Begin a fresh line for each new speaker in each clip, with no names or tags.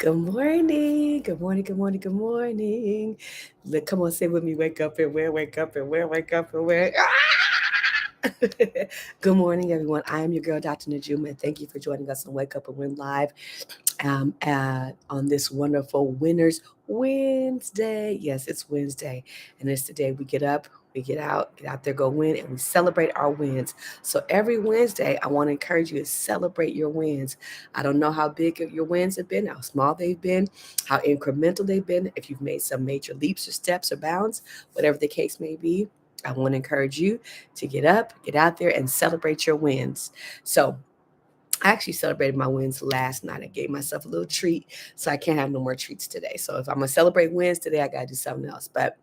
Good morning. Good morning. Good morning. Good morning. Come on, say with me, wake up and where, wake up and where, wake up and where. Good morning, everyone. I am your girl, Dr. Najuma, and thank you for joining us on Wake Up and Win Live on this wonderful Winners Wednesday. Yes, it's Wednesday, and it's the day we get up, we get out there, go win, and we celebrate our wins. So every Wednesday, I want to encourage you to celebrate your wins. I don't know how big your wins have been, how small they've been, how incremental they've been, if you've made some major leaps or steps or bounds, whatever the case may be. I want to encourage you to get up, get out there, and celebrate your wins. So I actually celebrated my wins last night. I gave myself a little treat, so I can't have no more treats today. So if I'm gonna celebrate wins today, I gotta do something else. But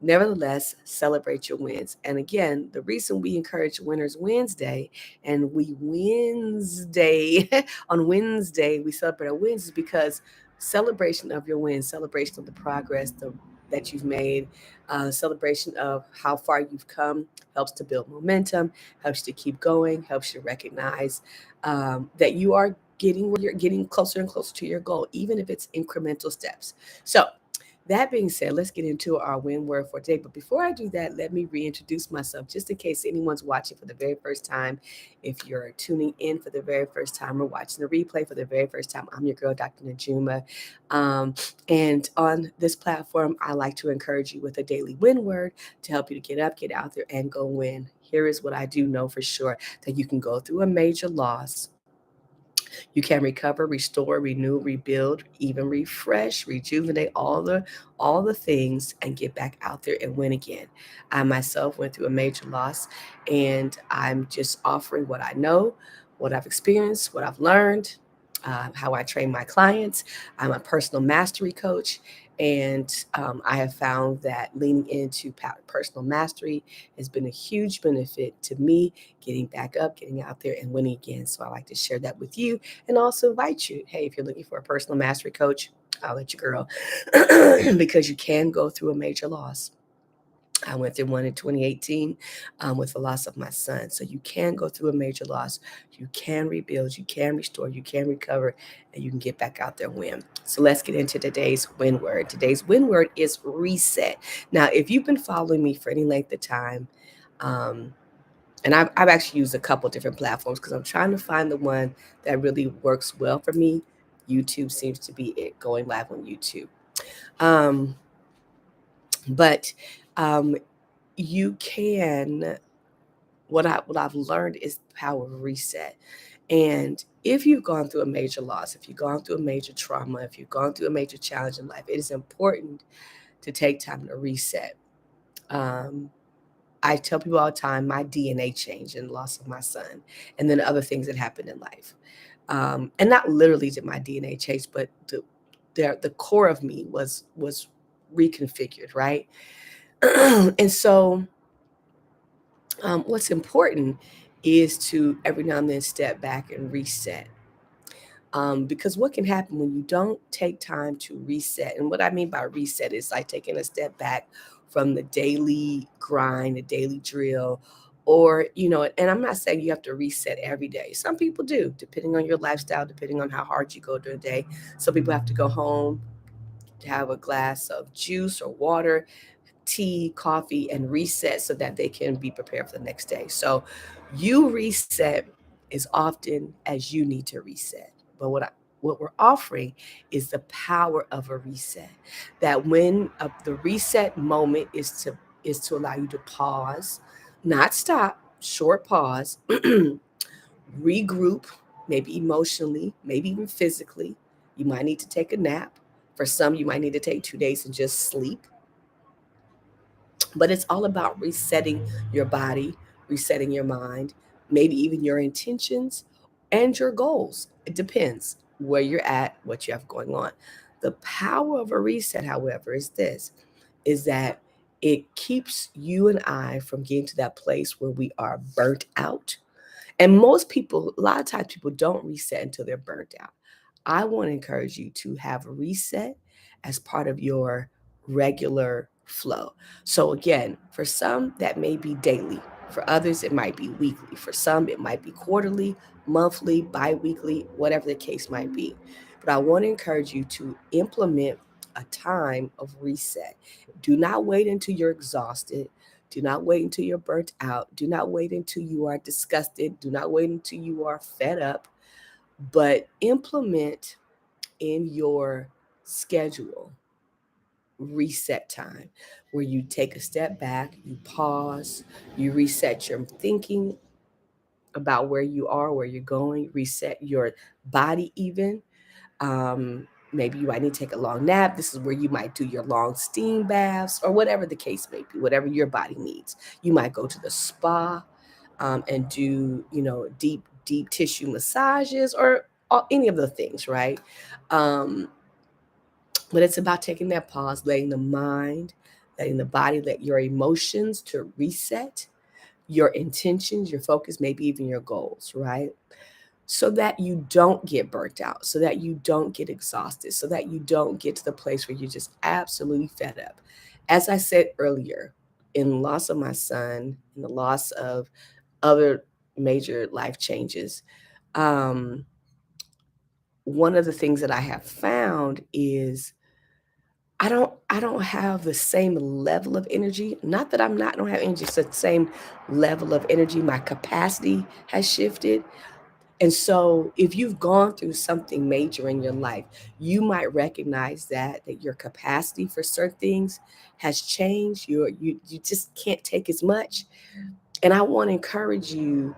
nevertheless, celebrate your wins. And again, the reason we encourage Winners Wednesday and we Wednesday on Wednesday we celebrate our wins is because celebration of your wins, celebration of the progress that you've made, celebration of how far you've come helps to build momentum, helps you to keep going, helps you to recognize that you are getting where you're getting closer and closer to your goal, even if it's incremental steps. So, that being said, let's get into our win word for today. But before I do that, let me reintroduce myself just in case anyone's watching for the very first time. If you're tuning in for the very first time or watching the replay for the very first time, I'm your girl, Dr. Najuma. Um, and on this platform, I like to encourage you with a daily win word to help you to get up, get out there, and go win. Here is what I do know for sure that you can go through a major loss. You can recover, restore, renew, rebuild, even refresh, rejuvenate all the things and get back out there and win again. I myself went through a major loss and I'm just offering what I know, what I've experienced, what I've learned, how I train my clients. I'm a personal mastery coach. And I have found that leaning into personal mastery has been a huge benefit to me getting back up, getting out there, and winning again. So I like to share that with you and also invite you. Hey, if you're looking for a personal mastery coach, I'll let you girl because you can go through a major loss. I went through one in 2018 with the loss of my son. So you can go through a major loss. You can rebuild, you can restore, you can recover, and you can get back out there and win. So let's get into today's win word. Today's win word is reset. Now, if you've been following me for any length of time, um, and I've actually used a couple different platforms because I'm trying to find the one that really works well for me. YouTube seems to be it, going live on YouTube. Um, but um, you can what I've learned is the power of reset. And if you've gone through a major loss, if you've gone through a major trauma, if you've gone through a major challenge in life, it is important to take time to reset. Um, I tell people all the time my DNA changed in the loss of my son, and then other things that happened in life. And not literally did my DNA change, but the core of me was reconfigured, right? And so what's important is to every now and then step back and reset. Because what can happen when you don't take time to reset, and what I mean by reset is like taking a step back from the daily grind, the daily drill, or, and I'm not saying you have to reset every day. Some people do, depending on your lifestyle, depending on how hard you go during the day. Some people have to go home to have a glass of juice or water, tea, coffee, and reset so that they can be prepared for the next day. So you reset as often as you need to reset. But what we're offering is the power of a reset. That when the reset moment is to allow you to pause, not stop, short pause, regroup, maybe emotionally, maybe even physically. You might need to take a nap. For some, you might need to take 2 days and just sleep, but it's all about resetting your body, resetting your mind, maybe even your intentions and your goals. It depends where you're at, what you have going on. The power of a reset, however, is that it keeps you and I from getting to that place where we are burnt out. And most people, a lot of times, people don't reset until they're burnt out. I want to encourage you to have a reset as part of your regular flow. So, again, for some, that may be daily. For others, it might be weekly. For some, it might be quarterly, monthly, bi weekly, whatever the case might be. But I want to encourage you to implement a time of reset. Do not wait until you're exhausted. Do not wait until you're burnt out. Do not wait until you are disgusted. Do not wait until you are fed up. But implement in your schedule reset time where you take a step back, you pause, you reset your thinking about where you are, where you're going, reset your body even. Um, Maybe you might need to take a long nap. This is where you might do your long steam baths or whatever the case may be, whatever your body needs. You might go to the spa and do, deep tissue massages or any of the things, right? Um, but it's about taking that pause, letting the mind, letting the body, let your emotions to reset, your intentions, your focus, maybe even your goals, right? So that you don't get burnt out, so that you don't get exhausted, so that you don't get to the place where you're just absolutely fed up. As I said earlier, in the loss of my son, in the loss of other major life changes, um, one of the things that I have found is I don't have the same level of energy. Not that I'm not don't have energy, it's the same level of energy. My capacity has shifted. And so if you've gone through something major in your life, you might recognize that your capacity for certain things has changed. You just can't take as much. And I want to encourage you,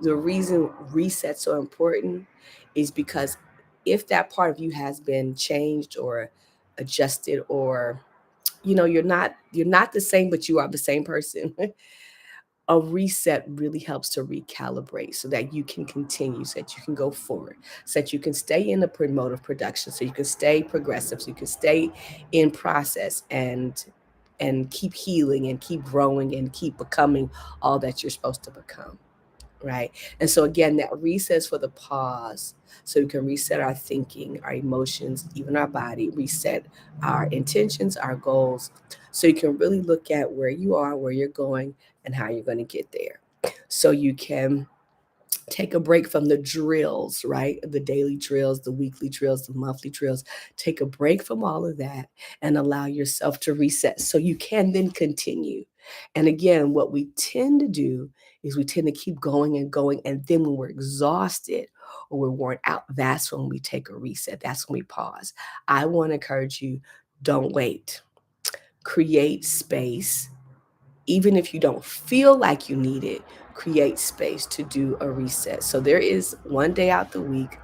the reason reset's so important is because if that part of you has been changed or adjusted, or you're not the same but you are the same person, a reset really helps to recalibrate so that you can continue, so that you can go forward, so that you can stay in the mode of production, so you can stay progressive, so you can stay in process and keep healing and keep growing and keep becoming all that you're supposed to become, right? And so again, that resets for the pause, so we can reset our thinking, our emotions, even our body, reset our intentions, our goals, so you can really look at where you are, where you're going, and how you're going to get there. So you can take a break from the drills, right? The daily drills, the weekly drills, the monthly drills. Take a break from all of that and allow yourself to reset so you can then continue. And again, what we tend to do is we tend to keep going and going. And then when we're exhausted or we're worn out, that's when we take a reset. That's when we pause. I want to encourage you, don't wait. Create space. Even if you don't feel like you need it, create space to do a reset. So there is one day out the week.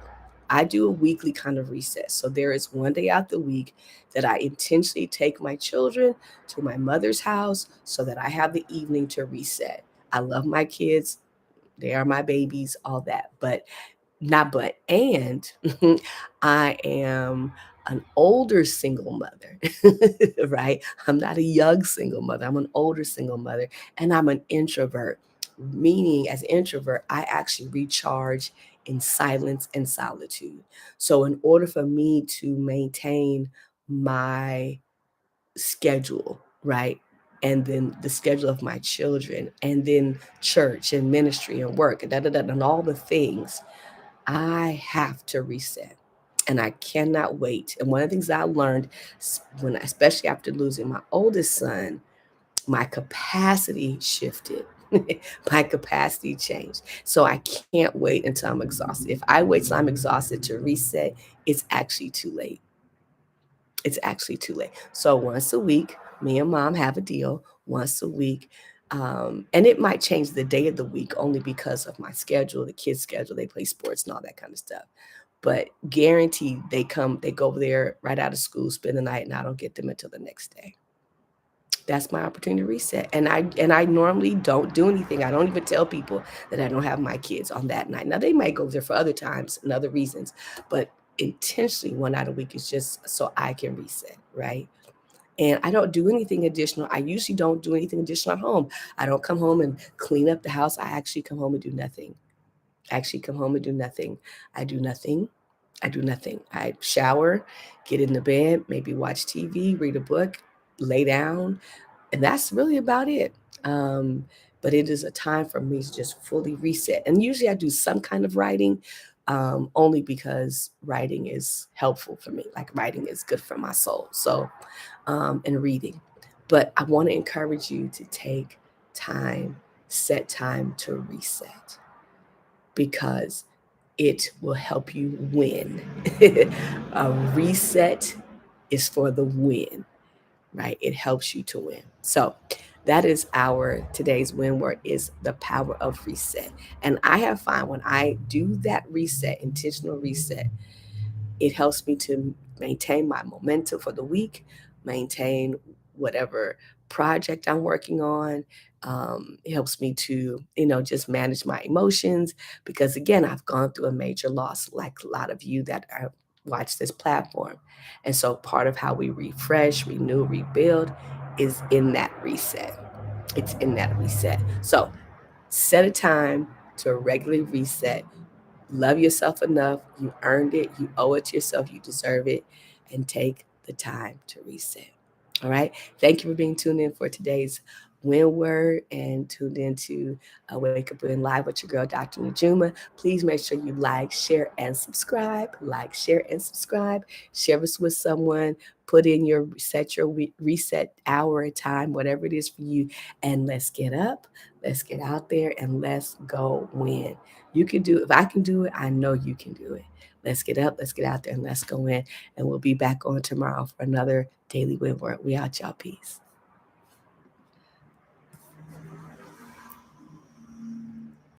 I do a weekly kind of reset. So there is one day out the week that I intentionally take my children to my mother's house so that I have the evening to reset. I love my kids. They are my babies, all that. But not but and I am an older single mother, right? I'm not a young single mother. I'm an older single mother, and I'm an introvert. Meaning, as an introvert, I actually recharge in silence and solitude. So, in order for me to maintain my schedule, right? And then the schedule of my children, and then church and ministry and work, and and all the things, I have to reset and I cannot wait. And one of the things I learned especially after losing my oldest son, my capacity shifted. My capacity changed. So I can't wait until I'm exhausted. If I wait till I'm exhausted to reset, it's actually too late. It's actually too late. So once a week, me and mom have a deal once a week. And it might change the day of the week only because of my schedule, the kids' schedule, they play sports and all that kind of stuff. But guaranteed they go over there right out of school, spend the night, and I don't get them until the next day. That's my opportunity to reset. And I normally don't do anything. I don't even tell people that I don't have my kids on that night. Now they might go there for other times and other reasons, but intentionally one night a week is just so I can reset, right? And I don't do anything additional. I usually don't do anything additional at home. I don't come home and clean up the house. I actually come home and do nothing. Actually come home and do nothing. I do nothing. I do nothing. I shower, get in the bed, maybe watch TV, read a book, lay down, and that's really about it. Um, but it is a time for me to just fully reset. And usually I do some kind of writing, only because writing is helpful for me. Like writing is good for my soul. So, and reading. But I want to encourage you to take time, set time to reset because it will help you win. A reset is for the win, right? It helps you to win. So that is our today's win word is the power of reset. And I have found when I do that reset, intentional reset, it helps me to maintain my momentum for the week, maintain whatever project I'm working on. It helps me to, just manage my emotions because, again, I've gone through a major loss, like a lot of you that are watch this platform. And so part of how we refresh, renew, rebuild is in that reset. It's in that reset. So set a time to regularly reset. Love yourself enough. You earned it. You owe it to yourself. You deserve it. And take the time to reset. All right. Thank you for being tuned in for today's win word and tuned in to Wake Up Win Live with your girl, Dr. Najuma. Please make sure you like, share, and subscribe. Like, share, and subscribe. Share this with someone. Put in your set your reset hour and time, whatever it is for you. And let's get up. Let's get out there and let's go win. You can do it. If I can do it, I know you can do it. Let's get up, let's get out there, and let's go in. And we'll be back on tomorrow for another Daily Win Word. We out, y'all. Peace.